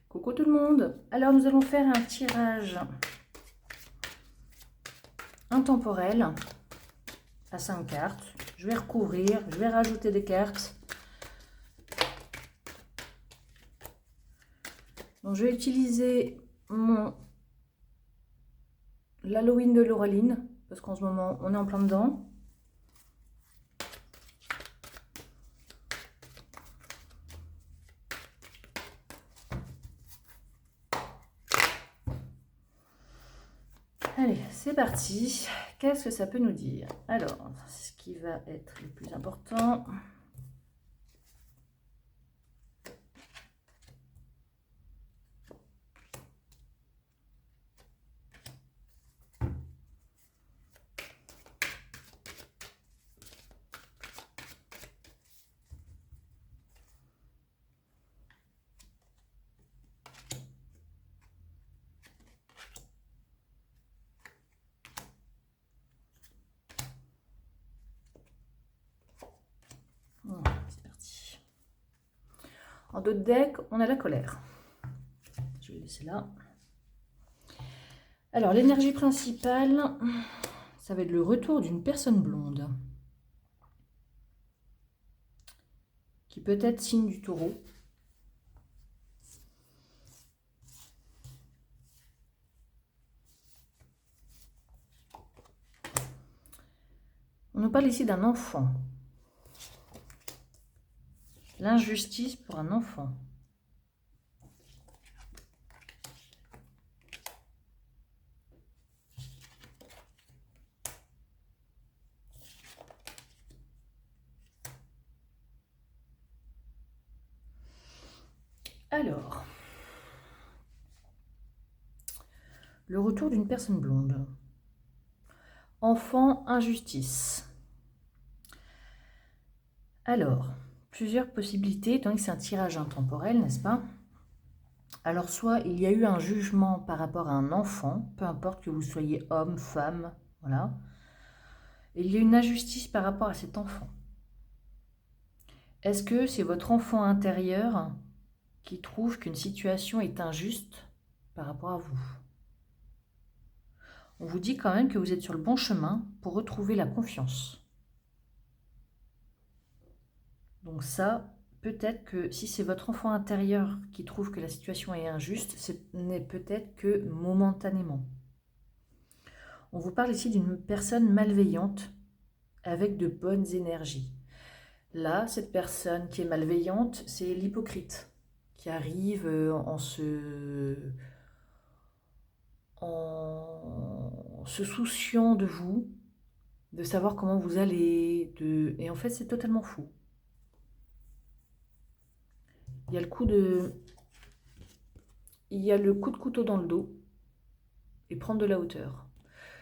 Coucou tout le monde. Alors nous allons faire un tirage intemporel à 5 cartes. Je vais recouvrir, je vais rajouter des cartes. Donc je vais utiliser l'Halloween de Lauraline parce qu'en ce moment on est en plein dedans. Allez, c'est parti. Qu'est-ce que ça peut nous dire? Alors, ce qui va être le plus important. C'est parti. En dos de deck, on a la colère. Je vais laisser là. Alors, l'énergie principale, ça va être le retour d'une personne blonde. Qui peut être signe du taureau. On nous parle ici d'un enfant. L'injustice pour un enfant. Alors, le retour d'une personne blonde. Enfant, injustice. Alors, plusieurs possibilités, étant donné que c'est un tirage intemporel, n'est-ce pas? Alors, soit il y a eu un jugement par rapport à un enfant, peu importe que vous soyez homme, femme, voilà. Et il y a une injustice par rapport à cet enfant. Est-ce que c'est votre enfant intérieur qui trouve qu'une situation est injuste par rapport à vous? On vous dit quand même que vous êtes sur le bon chemin pour retrouver la confiance. Donc ça, peut-être que si c'est votre enfant intérieur qui trouve que la situation est injuste, ce n'est peut-être que momentanément. On vous parle ici d'une personne malveillante avec de bonnes énergies. Là, cette personne qui est malveillante, c'est l'hypocrite qui arrive en se souciant de vous, de savoir comment vous allez, et en fait c'est totalement faux. Il y a le coup de couteau dans le dos et prendre de la hauteur.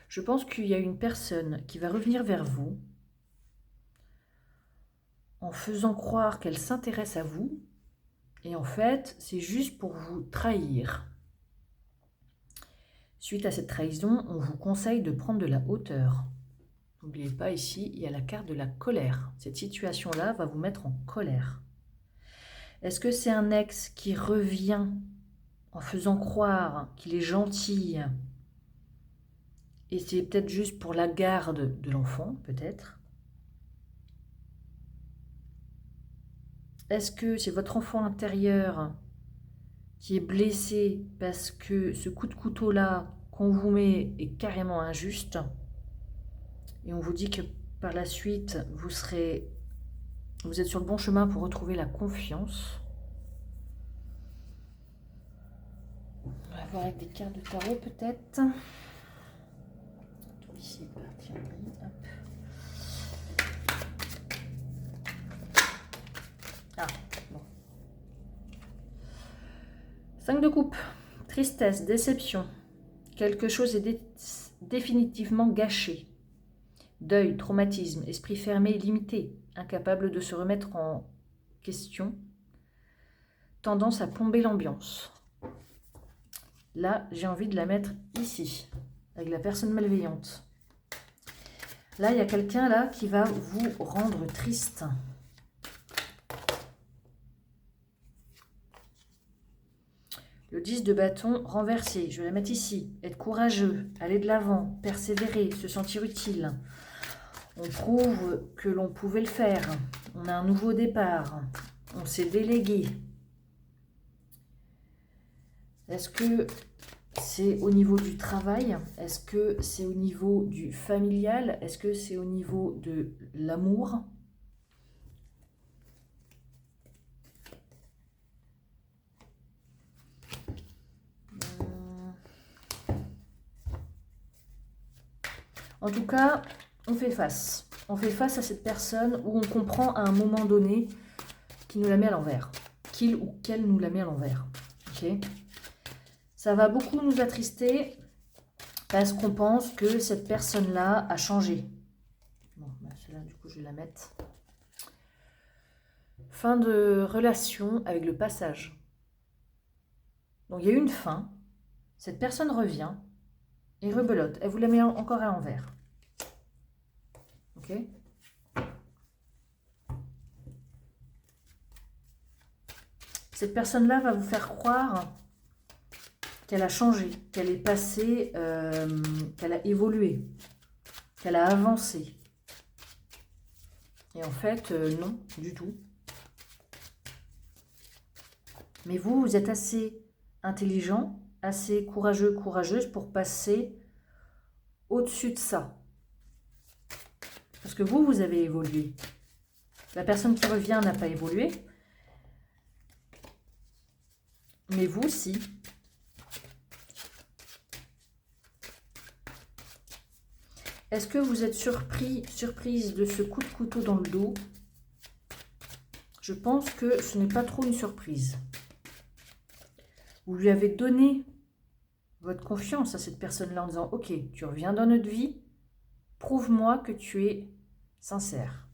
Je pense qu'il y a une personne qui va revenir vers vous en faisant croire qu'elle s'intéresse à vous, et en fait c'est juste pour vous trahir. Suite à cette trahison, on vous conseille de prendre de la hauteur. N'oubliez pas, ici, il y a la carte de la colère. Cette situation-là va vous mettre en colère. Est-ce que c'est un ex qui revient en faisant croire qu'il est gentil et c'est peut-être juste pour la garde de l'enfant, peut-être? Est-ce que c'est votre enfant intérieur qui est blessé parce que ce coup de couteau-là qu'on vous met est carrément injuste et on vous dit que par la suite, vous êtes sur le bon chemin pour retrouver la confiance? On va voir avec des cartes de tarot peut-être. Tout ici est parti en vrille. Hop. Ah, bon. 5 de coupe. Tristesse, déception. Quelque chose est définitivement gâché. Deuil, traumatisme, esprit fermé, limité, incapable de se remettre en question. Tendance à plomber l'ambiance. Là, j'ai envie de la mettre ici, avec la personne malveillante. Là, il y a quelqu'un là qui va vous rendre triste. Le 10 de bâton renversé, je vais la mettre ici. Être courageux, aller de l'avant, persévérer, se sentir utile. On prouve que l'on pouvait le faire. On a un nouveau départ. On s'est délégué. Est-ce que c'est au niveau du travail? Est-ce que c'est au niveau du familial? Est-ce que c'est au niveau de l'amour? En tout cas, on fait face. On fait face à cette personne où on comprend à un moment donné qu'il nous la met à l'envers. Qu'il ou qu'elle nous la met à l'envers. Ok ? Ça va beaucoup nous attrister parce qu'on pense que cette personne-là a changé. Bon, bah celle-là, du coup, je vais la mettre. Fin de relation avec le passage. Donc, il y a eu une fin. Cette personne revient et rebelote. Elle vous la met encore à l'envers. Ok ? Cette personne-là va vous faire croire qu'elle a changé, qu'elle est passée, qu'elle a évolué, qu'elle a avancé. Et en fait, non, du tout. Mais vous, vous êtes assez intelligent, assez courageux, courageuse pour passer au-dessus de ça. Parce que vous, vous avez évolué. La personne qui revient n'a pas évolué. Mais vous, si. Est-ce que vous êtes surprise de ce coup de couteau dans le dos? Je pense que ce n'est pas trop une surprise. Vous lui avez donné votre confiance à cette personne-là en disant « Ok, tu reviens dans notre vie, prouve-moi que tu es sincère. »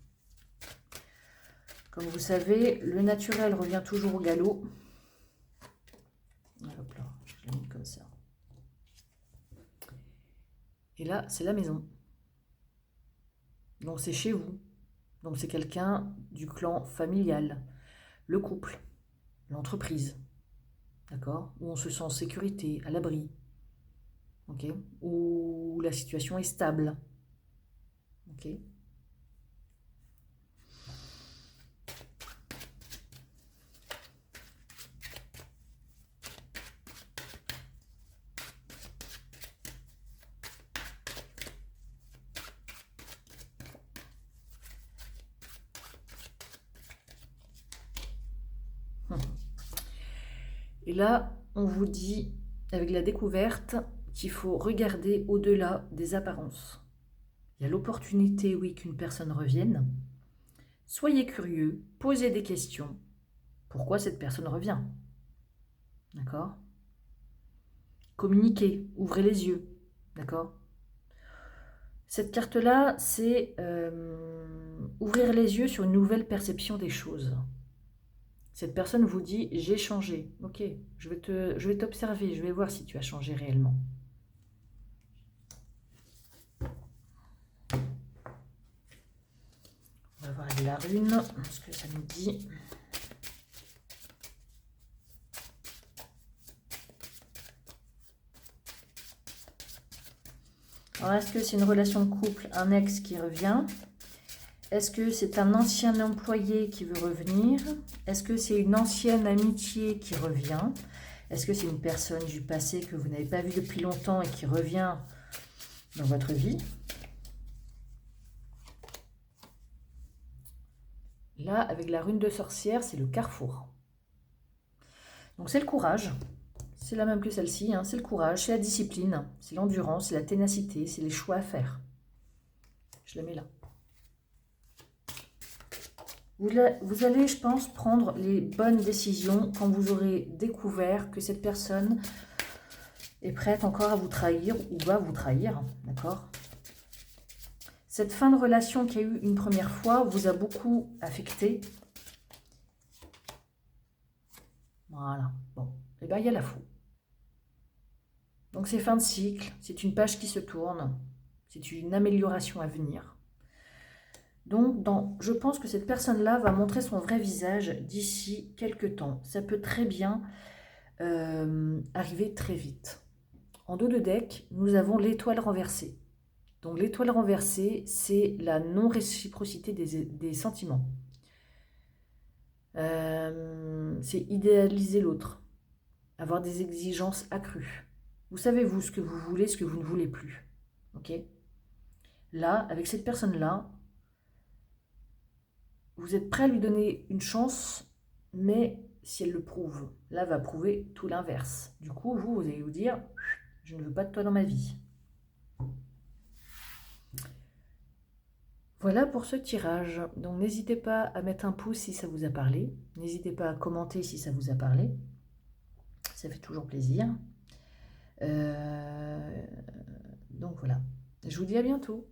Comme vous savez, le naturel revient toujours au galop. Hop là, je l'ai mis comme ça. Et là, c'est la maison. Donc c'est chez vous. Donc c'est quelqu'un du clan familial, le couple, l'entreprise, d'accord? Où on se sent en sécurité, à l'abri, ok? Où la situation est stable, ok? Et là, on vous dit, avec la découverte, qu'il faut regarder au-delà des apparences. Il y a l'opportunité, oui, qu'une personne revienne. Soyez curieux, posez des questions. Pourquoi cette personne revient? D'accord? Communiquez, ouvrez les yeux. D'accord? Cette carte-là, c'est ouvrir les yeux sur une nouvelle perception des choses. Cette personne vous dit « j'ai changé ». Ok, je vais t'observer, je vais voir si tu as changé réellement. On va voir avec la rune, ce que ça nous dit. Alors, est-ce que c'est une relation de couple, un ex qui revient? Est-ce que c'est un ancien employé qui veut revenir? Est-ce que c'est une ancienne amitié qui revient? Est-ce que c'est une personne du passé que vous n'avez pas vue depuis longtemps et qui revient dans votre vie? Là, avec la rune de sorcière, c'est le carrefour. Donc c'est le courage. C'est la même que celle-ci, hein. C'est le courage, c'est la discipline, c'est l'endurance, c'est la ténacité, c'est les choix à faire. Je la mets là. Vous allez, je pense, prendre les bonnes décisions quand vous aurez découvert que cette personne est prête encore à vous trahir ou va vous trahir, d'accord? Cette fin de relation qu'il y a eu une première fois vous a beaucoup affecté. Voilà, bon, et bien il y a la fou. Donc c'est fin de cycle, c'est une page qui se tourne, c'est une amélioration à venir. Donc je pense que cette personne-là va montrer son vrai visage d'ici quelques temps. Ça peut très bien arriver très vite. En dos de deck, nous avons l'étoile renversée. Donc l'étoile renversée, c'est la non-réciprocité des sentiments. C'est idéaliser l'autre, avoir des exigences accrues. Vous savez, vous, ce que vous voulez, ce que vous ne voulez plus. Ok? Là, avec cette personne-là, vous êtes prêt à lui donner une chance, mais si elle le prouve, là, va prouver tout l'inverse. Du coup, vous allez vous dire, je ne veux pas de toi dans ma vie. Voilà pour ce tirage. Donc n'hésitez pas à mettre un pouce si ça vous a parlé. N'hésitez pas à commenter si ça vous a parlé. Ça fait toujours plaisir. Donc voilà. Je vous dis à bientôt.